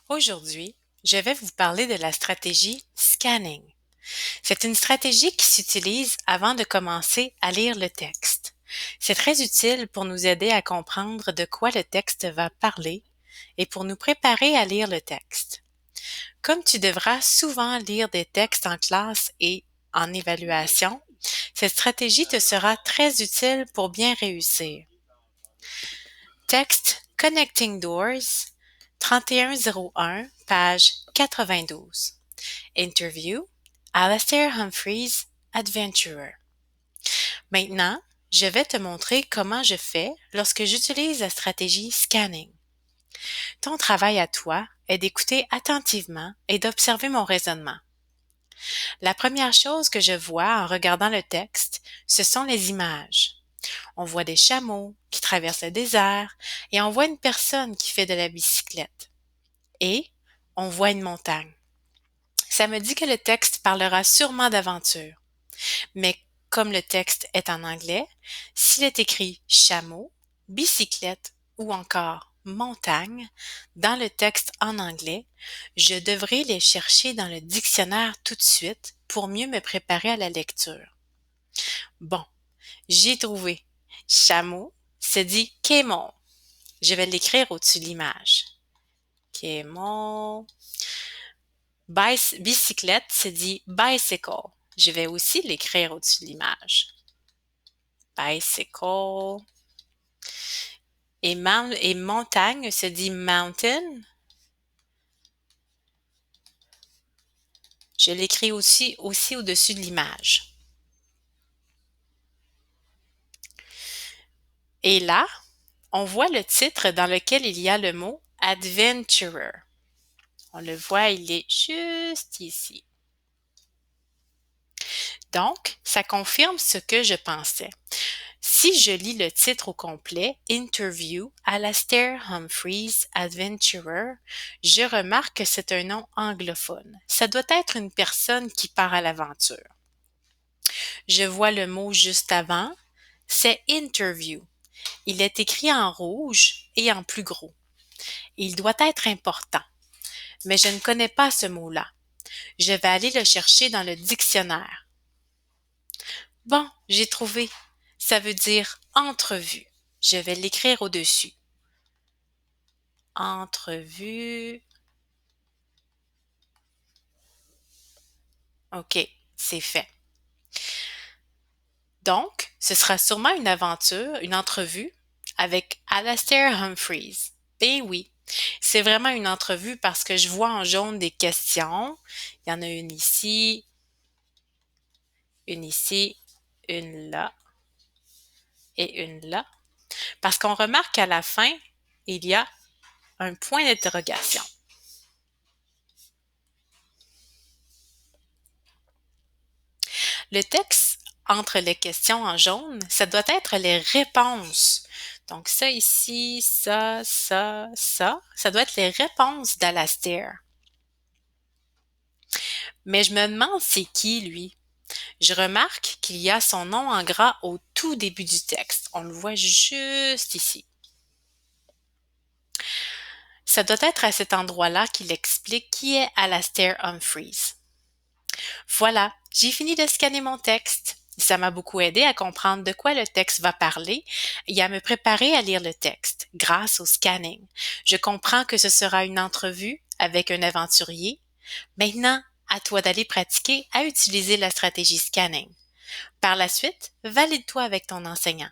Aujourd'hui, je vais vous parler de la stratégie scanning. C'est une stratégie qui s'utilise avant de commencer à lire le texte. C'est très utile pour nous aider à comprendre de quoi le texte va parler et pour nous préparer à lire le texte. Comme tu devras souvent lire des textes en classe et en évaluation, cette stratégie te sera très utile pour bien réussir. Texte Connecting Doors, 3101, page 92. Interview, Alastair Humphreys, Adventurer. Maintenant, je vais te montrer comment je fais lorsque j'utilise la stratégie scanning. Ton travail à toi est d'écouter attentivement et d'observer mon raisonnement. La première chose que je vois en regardant le texte, ce sont les images. On voit des chameaux qui traversent le désert et on voit une personne qui fait de la bicyclette. Et on voit une montagne. Ça me dit que le texte parlera sûrement d'aventure. Mais comme le texte est en anglais, s'il est écrit chameau, bicyclette ou encore montagne dans le texte en anglais, je devrais les chercher dans le dictionnaire tout de suite pour mieux me préparer à la lecture. Bon, j'ai trouvé. Chameau se dit camel. Je vais l'écrire au-dessus de l'image. Camel. Bicyclette se dit bicycle. Je vais aussi l'écrire au-dessus de l'image. Bicycle. Et montagne se dit mountain. Je l'écris aussi au-dessus de l'image. Et là, on voit le titre dans lequel il y a le mot adventurer. On le voit, il est juste ici. Donc, ça confirme ce que je pensais. Si je lis le titre au complet, Interview, Alastair Humphreys, Adventurer, je remarque que c'est un nom anglophone. Ça doit être une personne qui part à l'aventure. Je vois le mot juste avant, c'est Interview. Il est écrit en rouge et en plus gros. Il doit être important, mais je ne connais pas ce mot-là. Je vais aller le chercher dans le dictionnaire. Bon, j'ai trouvé. Ça veut dire entrevue. Je vais l'écrire au-dessus. Entrevue. OK, c'est fait. Donc, ce sera sûrement une aventure, une entrevue avec Alastair Humphreys. Ben oui, c'est vraiment une entrevue parce que je vois en jaune des questions. Il y en a une ici, une là et une là. Parce qu'on remarque qu'à la fin, il y a un point d'interrogation. Le texte entre les questions en jaune, ça doit être les réponses. Donc ça ici, ça doit être les réponses d'Alastair. Mais je me demande c'est qui lui? Je remarque qu'il y a son nom en gras au tout début du texte. On le voit juste ici. Ça doit être à cet endroit-là qu'il explique qui est Alastair Humphreys. Voilà, j'ai fini de scanner mon texte. Ça m'a beaucoup aidé à comprendre de quoi le texte va parler et à me préparer à lire le texte grâce au scanning. Je comprends que ce sera une entrevue avec un aventurier. Maintenant, à toi d'aller pratiquer à utiliser la stratégie scanning. Par la suite, valide-toi avec ton enseignant.